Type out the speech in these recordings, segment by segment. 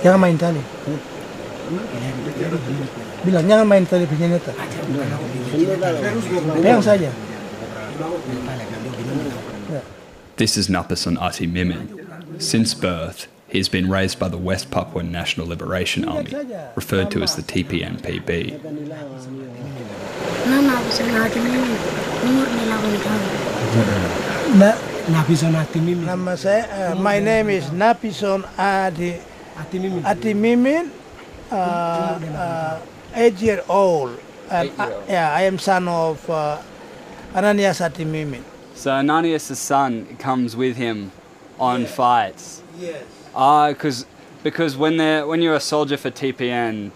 Jangan main tali. Bilang jangan main tali bersenjata. Pegang saja. This is Napason Ati Mimin. Since birth, he has been raised by the West Papuan National Liberation Army, referred to as the TPNPB. My name is Napison Ati Mimin, 8-year-old. And I am son of Ananias Ati Mimin. So Ananias' son comes with him on fights. Yes. Because when you're a soldier for TPN,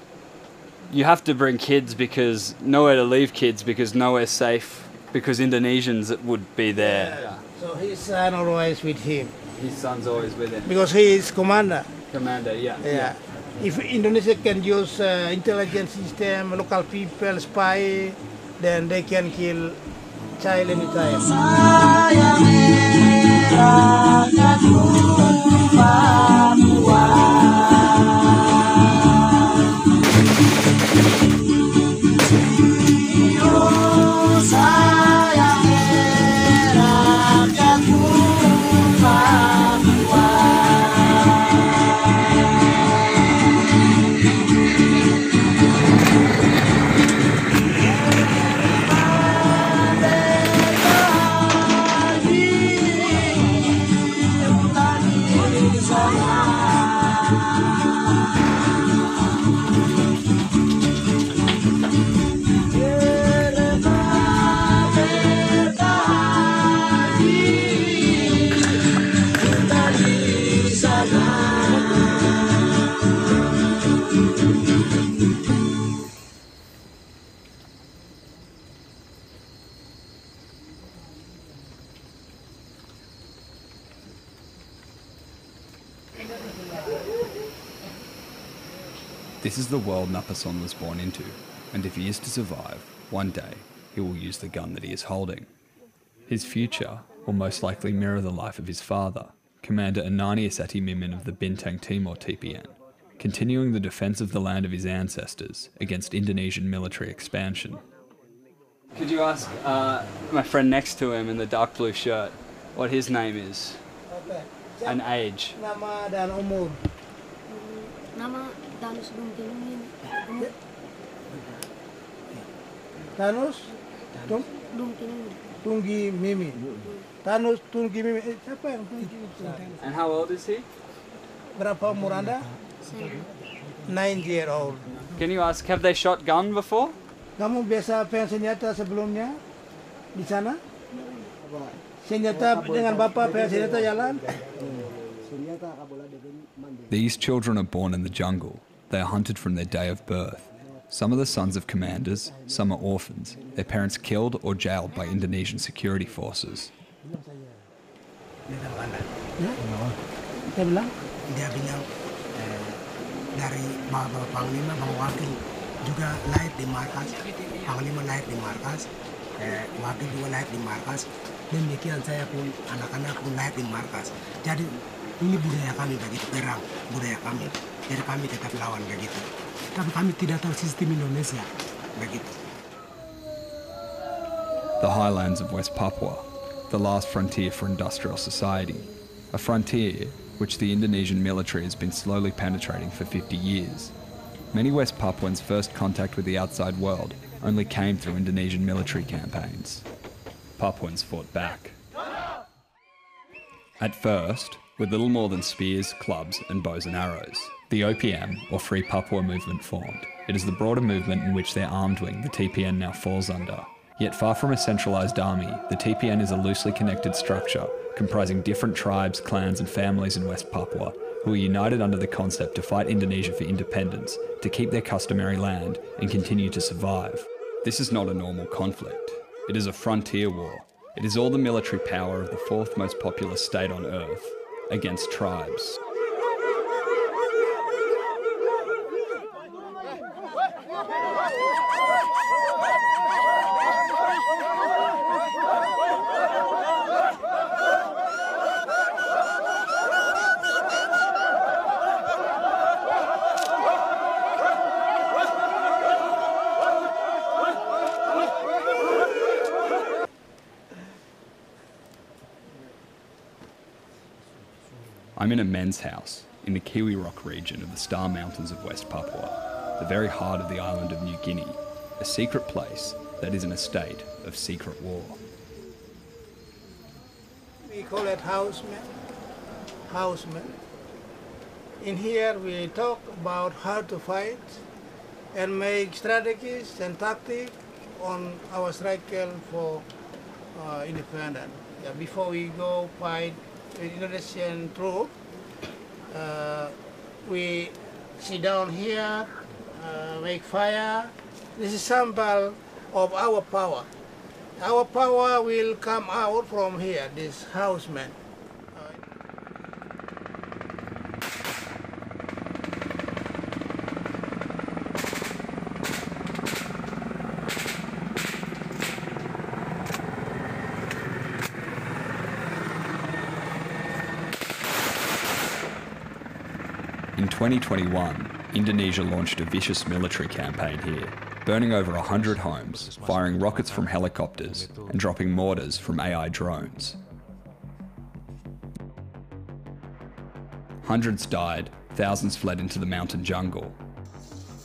you have to bring kids because nowhere to leave kids because nowhere's safe because Indonesians would be there. Yeah. So his son always with him. His son's always with him. Because he is commander. Commander, yeah. Yeah. If Indonesia can use intelligence system, local people, spy, then they can kill child anytime. This is the world Napason was born into, and if he is to survive, one day he will use the gun that he is holding. His future will most likely mirror the life of his father, Commander Ananias Ati Mimin of the Bintang Timor TPN, continuing the defence of the land of his ancestors against Indonesian military expansion. Could you ask my friend next to him in the dark blue shirt what his name is? Okay. And age? Nama dan umur. Nama Danus Dungkimin. Tanus Tunggi Mimi. Tanus Tunggi Mimi. Siapa yang Tunggi? And how old is he? Berapa umur Anda? 9-year-old. Can you ask, have they shot gun before? Kamu biasa pegang senjata sebelumnya di sana? Senjata dengan bapak pegang senjata jalan? These children are born in the jungle. They are hunted from their day of birth. Some are the sons of commanders, some are orphans, their parents killed or jailed by Indonesian security forces. Dia bilang dari Bapak Panglima, Bapak Wakil juga lahir di markas, Panglima lahir di markas, Wakil juga lahir di markas, demikian saya pun, anak-anak pun lahir di markas. Jadi ini budaya kami begitu, perang budaya kami. Jadi kami tetap lawan begitu. Tapi kami tidak tahu sistem Indonesia begitu. The highlands of West Papua, the last frontier for industrial society, a frontier which the Indonesian military has been slowly penetrating for 50 years. Many West Papuans' first contact with the outside world only came through Indonesian military campaigns. Papuans fought back. At first, with little more than spears, clubs and bows and arrows, the OPM, or Free Papua Movement, formed. It is the broader movement in which their armed wing, the TPN, now falls under. Yet far from a centralised army, the TPN is a loosely connected structure comprising different tribes, clans and families in West Papua who are united under the concept to fight Indonesia for independence, to keep their customary land and continue to survive. This is not a normal conflict. It is a frontier war. It is all the military power of the fourth most populous state on earth against tribes. I'm in a men's house in the Kiwi Rock region of the Star Mountains of West Papua, the very heart of the island of New Guinea, a secret place that is in a state of secret war. We call it houseman. In here we talk about how to fight and make strategies and tactics on our struggle for independence. Yeah, before we go fight with Indonesian troops, we sit down here, make fire. This is sample of our power. Our power will come out from here, this houseman. In 2021, Indonesia launched a vicious military campaign here, burning over 100 homes, firing rockets from helicopters, and dropping mortars from AI drones. Hundreds died, thousands fled into the mountain jungle.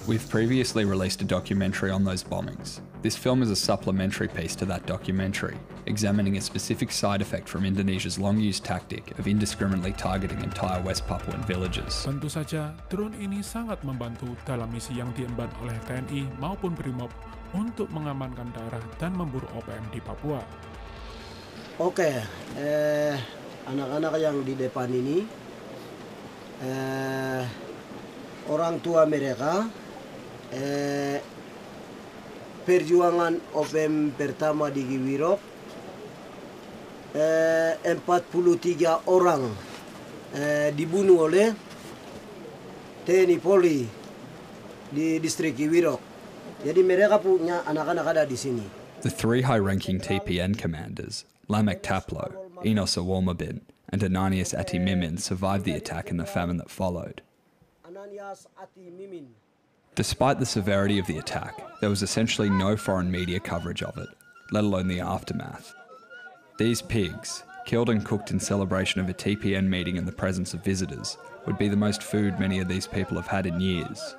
We've previously released a documentary on those bombings. This film is a supplementary piece to that documentary, examining a specific side effect from Indonesia's long-used tactic of indiscriminately targeting entire West Papuan villages. Tentu saja, drone ini sangat membantu dalam misi yang diemban oleh TNI maupun BRIMOB untuk mengamankan daerah dan memburu OPM di Papua. Oke, anak-anak yang di depan ini, orang tua mereka, perjuangan OPM pertama di Kiwirok, 43 orang dibunuh oleh TNI Polri di distrik Kiwirok. Jadi mereka punya anak-anak ada di sini. The three high-ranking TPN commanders, Lamek Taplo, Enos Awolmabin, and Ananias Atimimin survived the attack and the famine that followed. Ananias Atimimin. Despite the severity of the attack, there was essentially no foreign media coverage of it, let alone the aftermath. These pigs, killed and cooked in celebration of a TPN meeting in the presence of visitors, would be the most food many of these people have had in years.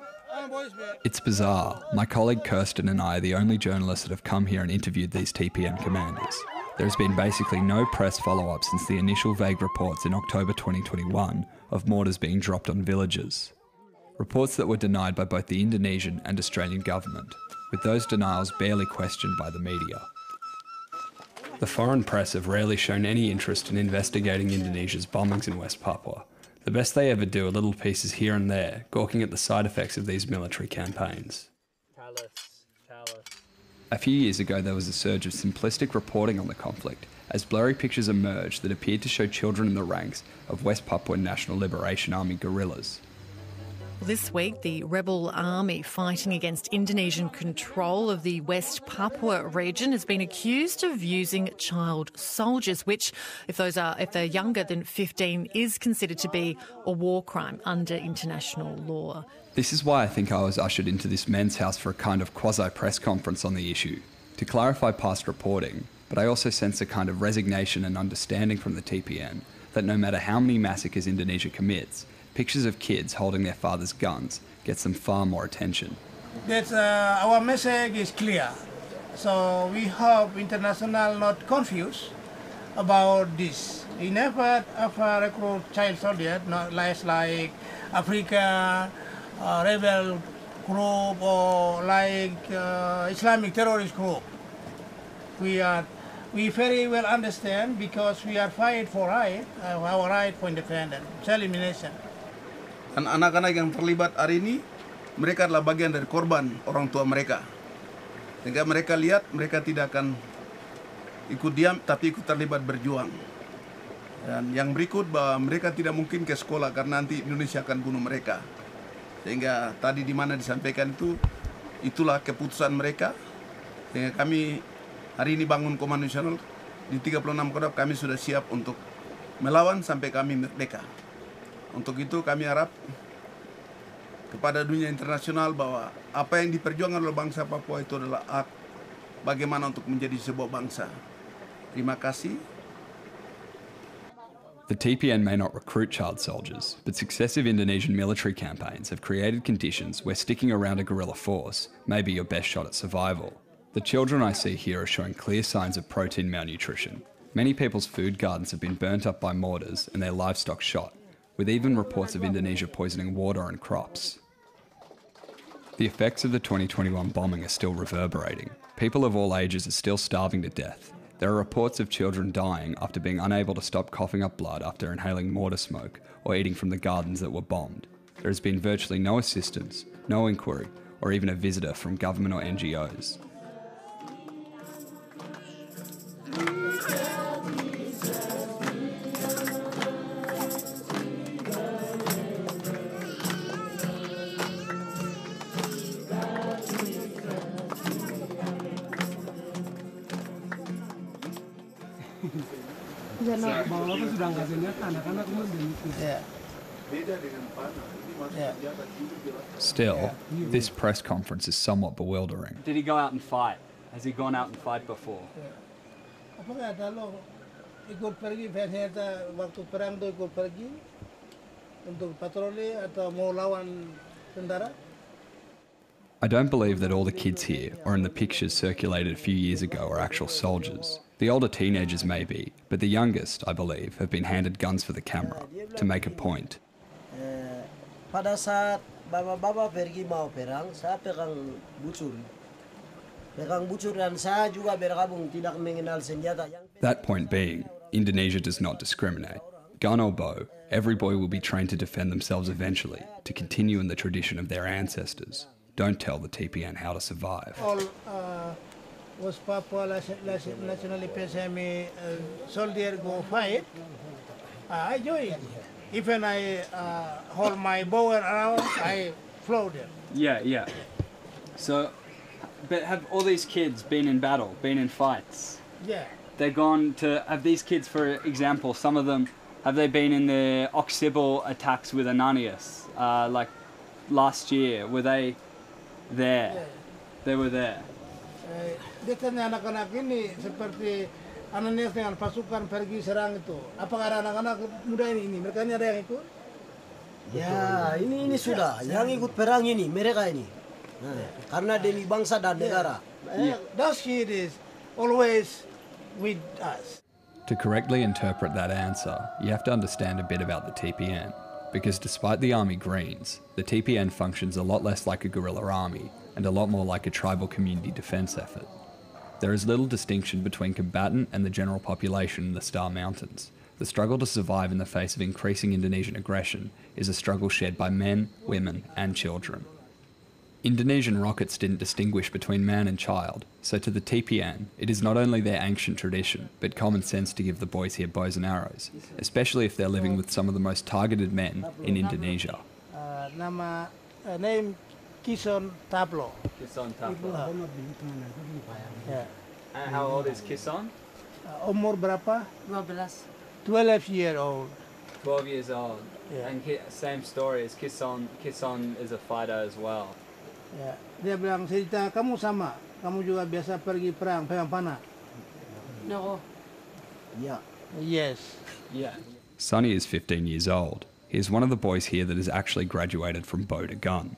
It's bizarre. My colleague Kirsten and I are the only journalists that have come here and interviewed these TPN commanders. There has been basically no press follow-up since the initial vague reports in October 2021 of mortars being dropped on villages. Reports that were denied by both the Indonesian and Australian government, with those denials barely questioned by the media. The foreign press have rarely shown any interest in investigating Indonesia's bombings in West Papua. The best they ever do are little pieces here and there, gawking at the side effects of these military campaigns. A few years ago there was a surge of simplistic reporting on the conflict, as blurry pictures emerged that appeared to show children in the ranks of West Papuan National Liberation Army guerrillas. This week, the rebel army fighting against Indonesian control of the West Papua region has been accused of using child soldiers, which, if they're younger than 15, is considered to be a war crime under international law. This is why I think I was ushered into this men's house for a kind of quasi-press conference on the issue, to clarify past reporting, but I also sense a kind of resignation and understanding from the TPN that no matter how many massacres Indonesia commits, pictures of kids holding their father's guns gets them far more attention. That's, our message is clear. So we hope international not confused about this. We never ever recruit child soldiers, not like Africa rebel group or like Islamic terrorist group. We very well understand because we are fighting for our right for independence, self-elimination. Dan anak-anak yang terlibat hari ini, mereka adalah bagian dari korban orang tua mereka. Sehingga mereka lihat, mereka tidak akan ikut diam, tapi ikut terlibat berjuang. Dan yang berikut bahwa mereka tidak mungkin ke sekolah karena nanti Indonesia akan bunuh mereka. Sehingga tadi di mana disampaikan itu, itulah keputusan mereka. Sehingga kami hari ini bangun Komando Nasional di 36 Kodok, kami sudah siap untuk melawan sampai kami merdeka. Untuk itu kami harap kepada dunia internasional bahwa apa yang diperjuangkan oleh bangsa Papua itu adalah hak bagaimana untuk menjadi sebuah bangsa. Terima kasih. The TPN may not recruit child soldiers, but successive Indonesian military campaigns have created conditions where sticking around a guerrilla force may be your best shot at survival. The children I see here are showing clear signs of protein malnutrition. Many people's food gardens have been burnt up by mortars and their livestock shot, with even reports of Indonesia poisoning water and crops. The effects of the 2021 bombing are still reverberating. People of all ages are still starving to death. There are reports of children dying after being unable to stop coughing up blood after inhaling mortar smoke or eating from the gardens that were bombed. There has been virtually no assistance, no inquiry, or even a visitor from government or NGOs. Still, this press conference is somewhat bewildering. Did he go out and fight? Has he gone out and fight before? Ikut pergi ternyata waktu perang tu ikut pergi untuk patroli atau mau lawan tentara. I don't believe that all the kids here, or in the pictures circulated a few years ago, are actual soldiers. The older teenagers may be, but the youngest, I believe, have been handed guns for the camera, to make a point. Pada saat bapak-bapak pergi mau perang, saya pegang bucur. Pegang bucur dan saya juga bergabung tidak mengenal senjata. That point being, Indonesia does not discriminate. Gun or bow, every boy will be trained to defend themselves eventually, to continue in the tradition of their ancestors. Don't tell the TPN how to survive. All was Papua nationally PSME soldier go fight. I join. Even I hold my bow around, I float them. Yeah. So, but have all these kids been in battle, been in fights? Yeah. They're gone to, have these kids, for example, some of them, have they been in the Oksibel attacks with Ananias, like last year? Were they there? Yeah. They were there. Biasanya anak-anak ini seperti Ananias dengan pasukan pergi serang itu. Apakah ada anak-anak muda ini? Mereka ini ada yang ikut? Ya, ini sudah. Yang ikut perang ini, mereka ini. Karena demi bangsa dan negara. Those kids is always with us. To correctly interpret that answer, you have to understand a bit about the TPN. Because despite the Army Greens, the TPN functions a lot less like a guerrilla army and a lot more like a tribal community defence effort. There is little distinction between combatant and the general population in the Star Mountains. The struggle to survive in the face of increasing Indonesian aggression is a struggle shared by men, women and children. Indonesian rockets didn't distinguish between man and child, so to the TPN, it is not only their ancient tradition, but common sense to give the boys here bows and arrows, especially if they're living with some of the most targeted men in Indonesia. Name Kison Tablo. Kison Tablo. And how old is Kison? Umur berapa? 12. 12 years old. 12 years old. Yeah. And same story as Kison. Kison is a fighter as well. Ya, dia bilang cerita kamu sama, kamu juga biasa pergi perang, pegang panah. No. Yeah. Yes. Yeah. Sonny is 15 years old. He is one of the boys here that has actually graduated from bow to gun.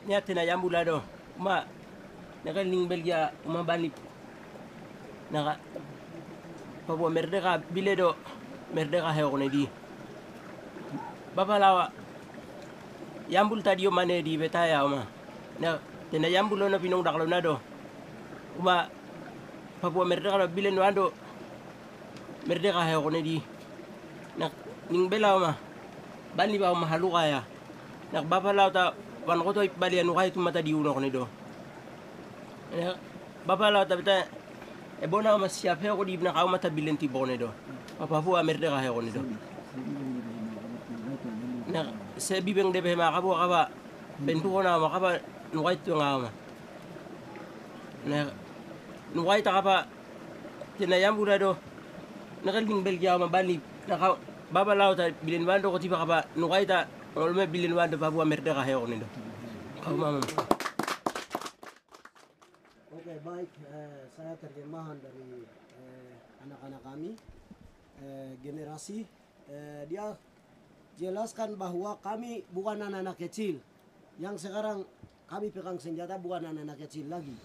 Nyati na yambula do, ma nakaling Belgia umabali naka Papua Merdeka bile do Merdeka heo di. Bapalawa yambul tadi mane di betaya uma na tena yambulo na pinong daklo na do uma Papua Merdeka bile no ando Merdeka heo di na ning bela uma bali ba uma haluka ya na bapalaw ta wan ko to bali anu kay tumata di uno ko ni do na bapalaw ta beta e bona uma siap heo ko di na ka uma ta bilen ti bone do Papua Merdeka heo ni do na se bibeng de be makabo kaba bentu na makaba nuwait to nga na nuwait kaba tinayam bura do nakaling Belgia mabali naka babalaw ta bilin wando ko tiba kaba nuwait ta olme bilin wando Papua Merdeka heo ni do mama. Oke, baik, saya saya terjemahan dari anak-anak kami, generasi. Dia jelaskan bahwa kami bukan anak-anak kecil. Yang sekarang kami pegang senjata bukan anak-anak kecil lagi.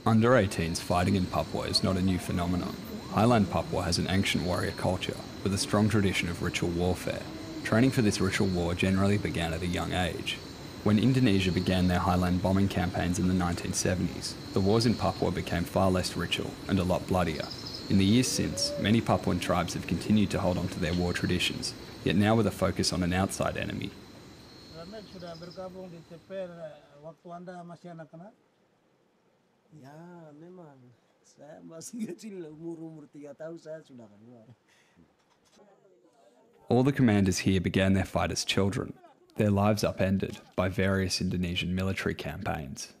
Under 18s fighting in Papua is not a new phenomenon. Highland Papua has an ancient warrior culture with a strong tradition of ritual warfare. Training for this ritual war generally began at a young age. When Indonesia began their highland bombing campaigns in the 1970s, the wars in Papua became far less ritual and a lot bloodier. In the years since, many Papuan tribes have continued to hold on to their war traditions, yet now with a focus on an outside enemy. Ramek sudah bergabung di TPR waktu Anda masih anak-anak? Ya, memang. Saya masih kecil, umur 3 tahun saya sudah keluar. All the commanders here began their fight as children, their lives upended by various Indonesian military campaigns.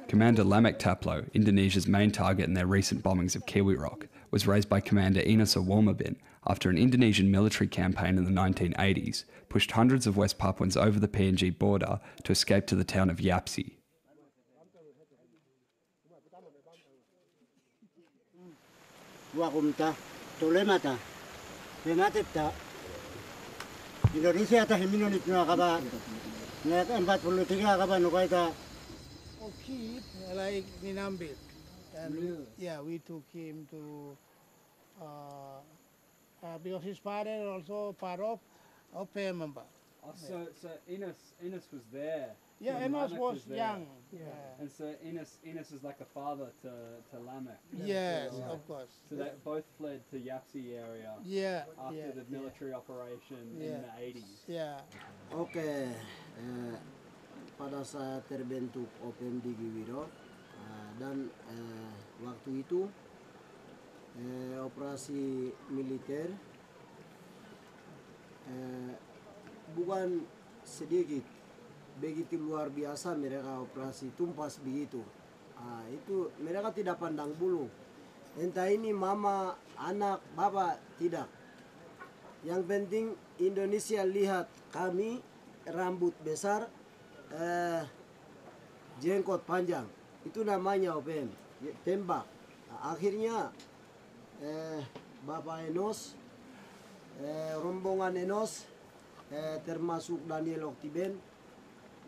Commander Lamek Taplo, Indonesia's main target in their recent bombings of Kiwi Rock, was raised by Commander Ines Awomabin after an Indonesian military campaign in the 1980s pushed hundreds of West Papuans over the PNG border to escape to the town of Yapsi. Wakumta, tolemata, penateta, Indonesia ta himinonit na kaba, na 43 kaba nukaita. Oh, kid, like Ninambit. And yeah, we took him to, because his father also part of OPM member. Oh, so Ines was there. Yeah, when Enos Lamek was there. young. And so Ines is like a father to Lamek. Yes, Right. of course. So they both fled to Yapsi area Yeah, after the military operation in the 80s. Yeah. Oke, pada saat terbentuk OPM di Kiwiro dan waktu itu operasi militer bukan sedikit, begitu luar biasa mereka operasi tumpas begitu. Itu mereka tidak pandang bulu. Entah ini mama, anak, bapak, tidak. Yang penting Indonesia lihat kami rambut besar, jenggot panjang. Itu namanya OPM, tembak. Akhirnya Bapak Enos, rombongan Enos, termasuk Daniel Oktiben,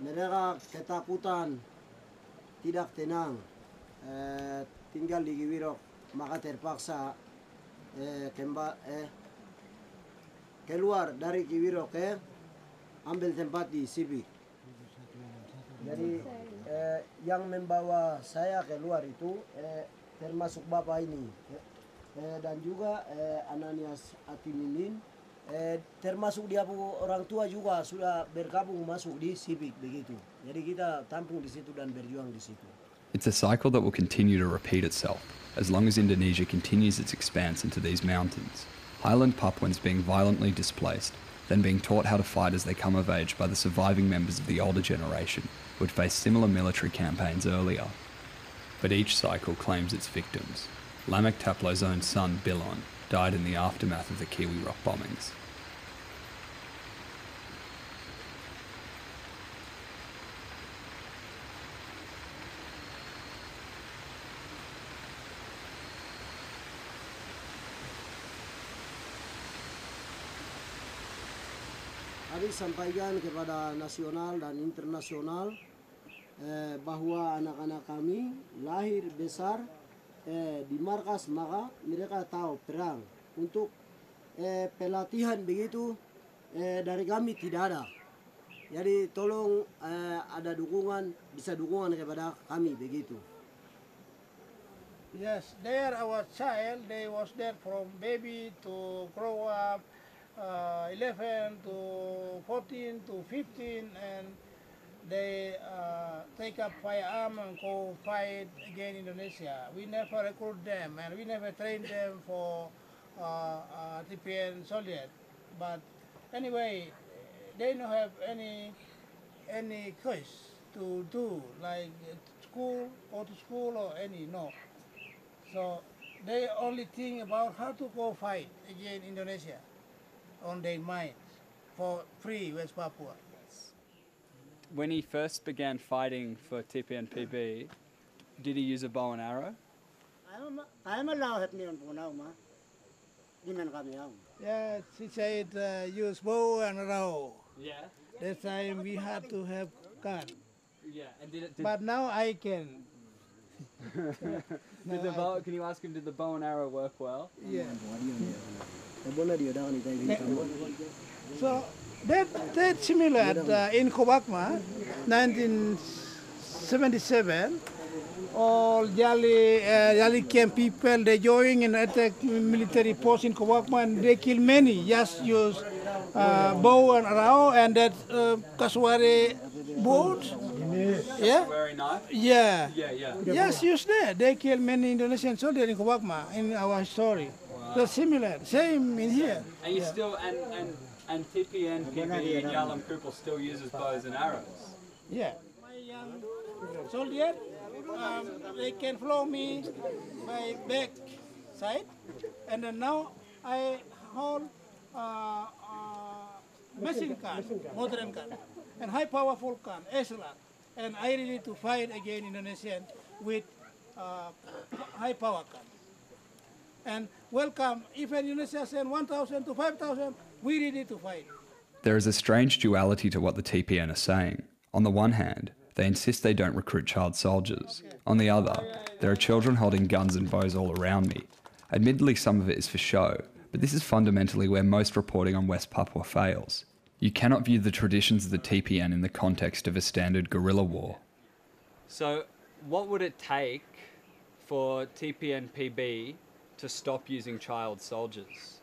mereka ketakutan, tidak tenang, tinggal di Kiwirok, maka terpaksa keluar dari Kiwirok, ambil tempat di Sibik. Jadi yang membawa saya keluar itu termasuk bapak ini dan juga Ananias Atiminin, termasuk dia orang tua juga sudah bergabung masuk di Sibik begitu. Jadi kita tampung di situ dan berjuang di situ. It's a cycle that will continue to repeat itself as long as Indonesia continues its expanse into these mountains. Highland Papuans being violently displaced, then being taught how to fight as they come of age by the surviving members of the older generation who had faced similar military campaigns earlier. But each cycle claims its victims. Lamek Taplo's own son, Bilon, died in the aftermath of the Kiwi Rock bombings. Kami sampaikan kepada nasional dan internasional bahwa anak-anak kami lahir besar di markas, maka mereka tahu perang. Untuk pelatihan begitu dari kami tidak ada. Jadi tolong ada dukungan, bisa dukungan kepada kami begitu. Yes, they are our child. They was there from baby to grow up, 11 to 14 to 15, and they take up firearm and go fight against Indonesia. We never recruit them and we never train them for TPN soldier. But anyway, they don't have any choice to do like school, go to school or any, no. So They only think about how to go fight against Indonesia on their minds for free West Papua. When he first began fighting for TPNPB, did he use a bow and arrow? I'm allowed to po now, ma. Di man kami ang. Yeah, she said use bow and arrow. Yeah. That time we had to have gun. Yeah, and did it? But now I can. Did the bow? Can you ask him? Did the bow and arrow work well? Yeah. So that's similar in Kobakma, 1977. All Yali camp people, they join and attack military post in Kobakma, and they kill many. Just use bow and arrow and that Kaswari boat. Yeah. Very nice. Yeah. Yeah. Yes, use that. They kill many Indonesian soldiers in Kobakma in our story. Wow. So similar, same in here. And you still and TPNPB and Yalam Kupal still uses bows and arrows. Yeah. My young soldier, they can follow me by back side, and then now I hold machine gun, modern gun, and high powerful gun, SLR, and I ready to fight against Indonesian with high power gun. And welcome, if Indonesia send 1,000 to 5,000, we ready to fight. There is a strange duality to what the TPN are saying. On the one hand, they insist they don't recruit child soldiers. On the other, there are children holding guns and bows all around me. Admittedly, some of it is for show, but this is fundamentally where most reporting on West Papua fails. You cannot view the traditions of the TPN in the context of a standard guerrilla war. So, what would it take for TPNPB to stop using child soldiers?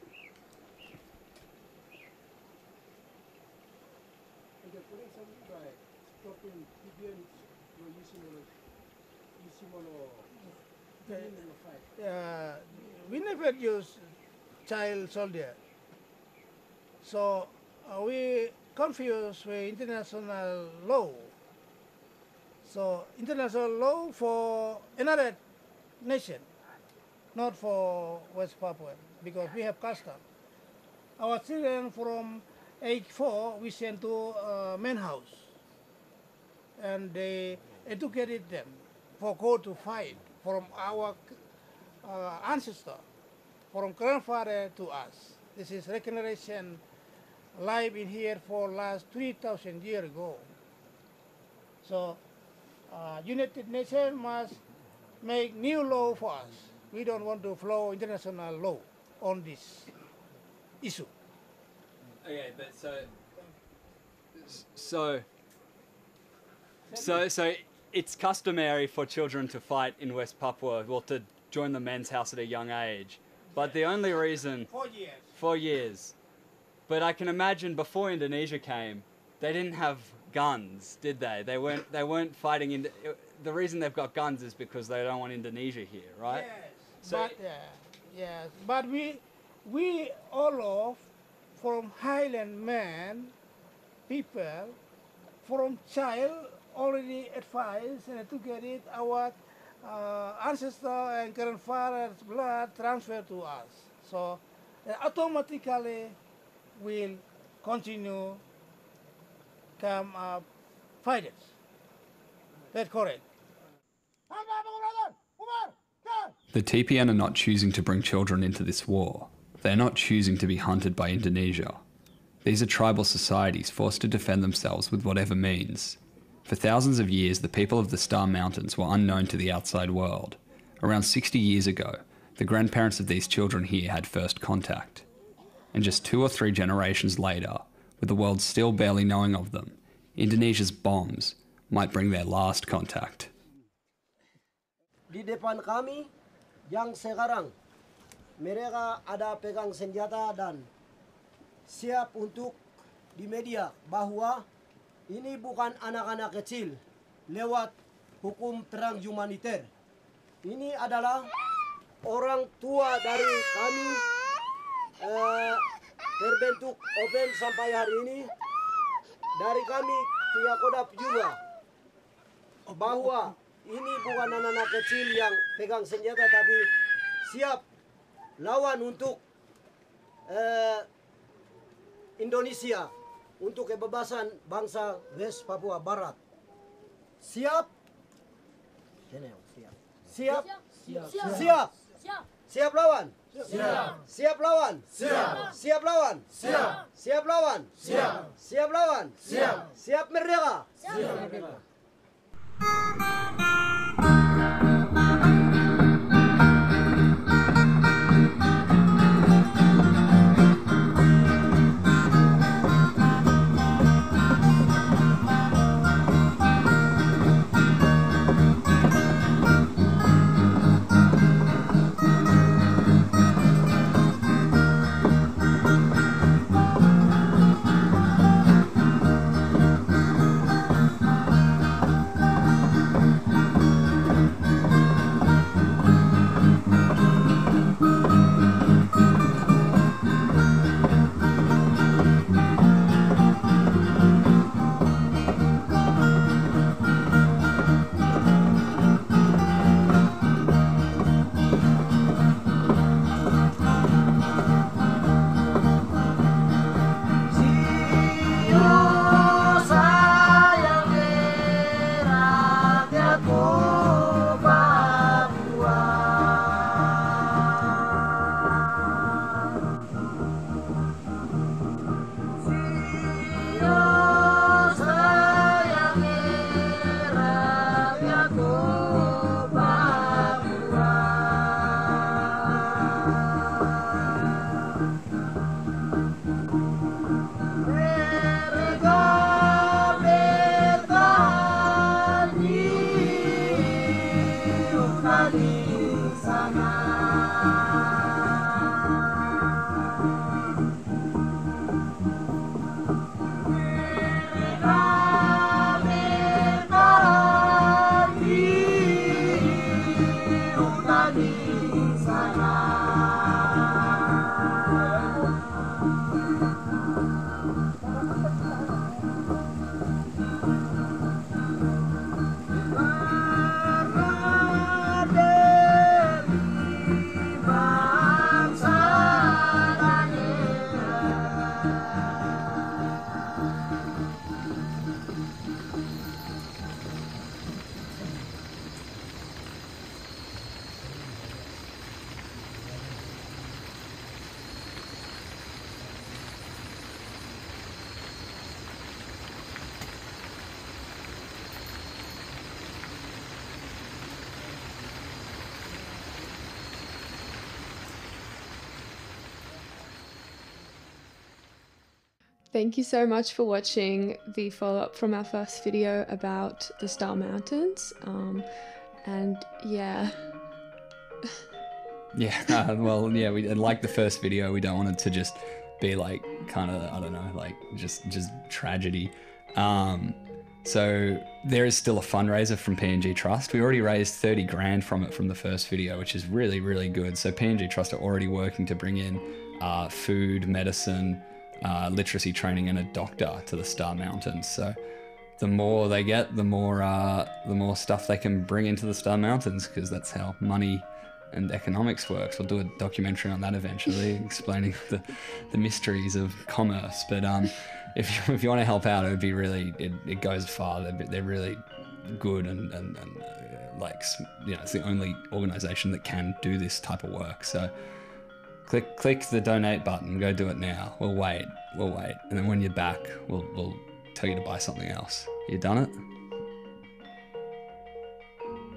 We never use child soldier. So we confuse with international law. So international law for another nation, not for West Papua, because we have custom. Our children from age 4 we send to main house, and they educated them for go to fight from our ancestor, from grandfather to us. This is regeneration life in here for last 3,000 years ago. So United Nations must make new law for us. We don't want to follow international law on this issue. Okay, but so it's customary for children to fight in West Papua, well, to join the men's house at a young age. But the only reason... 4 years. 4 years. But I can imagine before Indonesia came, they didn't have guns, did they? They weren't fighting in... The reason they've got guns is because they don't want Indonesia here, right? Yes, So, but, yes, but we all of from Highland man people from child already advised and educated our ancestor and grandfather's blood transferred to us. So automatically will continue come fighters. That's correct. The TPN are not choosing to bring children into this war. They are not choosing to be hunted by Indonesia. These are tribal societies forced to defend themselves with whatever means. For thousands of years, the people of the Star Mountains were unknown to the outside world. Around 60 years ago, the grandparents of these children here had first contact. And just 2 or 3 generations later, with the world still barely knowing of them, Indonesia's bombs might bring their last contact. Di depan kami yang sekarang mereka ada pegang senjata dan siap untuk di media bahwa ini bukan anak-anak kecil lewat hukum perang humaniter. Ini adalah orang tua dari kami terbentuk OPM sampai hari ini. Dari kami Tiakodap juga bahwa ini bukan anak-anak kecil yang pegang senjata, tapi siap lawan untuk Indonesia, untuk kebebasan bangsa West Papua Barat. Siap? Siap? Siap? Siap lawan? Siap lawan? Siap lawan? Siap lawan? Siap lawan? Siap merdeka? Thank you so much for watching the follow-up from our first video about the Star Mountains. And yeah. Yeah, well, yeah, we like the first video. We don't want it to just be like kind of, I don't know, like just tragedy. So there is still a fundraiser from PNG Trust. We already raised 30 grand from it from the first video, which is really, really good. So PNG Trust are already working to bring in food, medicine, literacy training, and a doctor to the Star Mountains. So the more they get, the more stuff they can bring into the Star Mountains, because that's how money and economics works. We'll do a documentary on that eventually, explaining the mysteries of commerce. But if you want to help out, it would be really, it goes far. They're really good and like, you know, it's the only organization that can do this type of work. So click the donate button, go do it now. We'll wait. And then when you're back, we'll tell you to buy something else. You done it?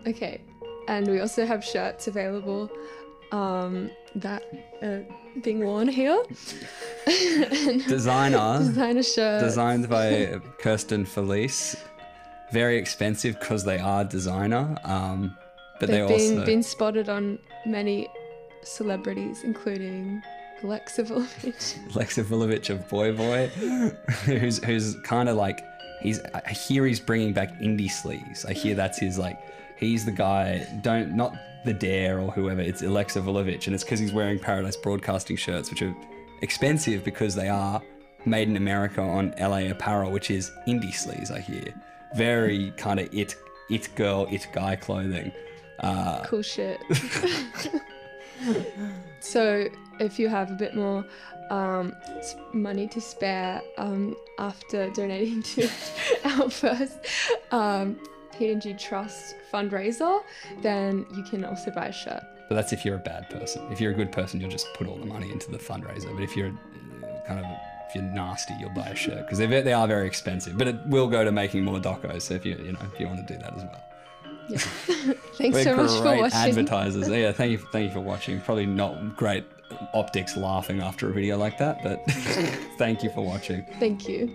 Okay. And we also have shirts available that are being worn here. Designer shirts. Designed by Kirsten Felice. Very expensive because they are designer. But they've also been spotted on many celebrities, including Alexa Vulovic of Boy Boy, who's kind of like, I hear he's bringing back indie sleeves. I hear that's his, like, he's the guy, not the Dare or whoever, it's Alexa Vulovic, and it's because he's wearing Paradise Broadcasting shirts, which are expensive because they are made in America on LA apparel, which is indie sleeves, I hear. Very kind of it girl, it guy clothing. Cool shit. So if you have a bit more money to spare after donating to our first PNG Trust fundraiser, then you can also buy a shirt. But that's if you're a bad person. If you're a good person, you'll just put all the money into the fundraiser. But if you're if you're nasty, you'll buy a shirt, because they are very expensive. But it will go to making more docos. So if you want to do that as well. Yeah. Thanks so much for watching. Advertisers. Yeah, thank you for watching. Probably not great optics laughing after a video like that, but thank you for watching. Thank you.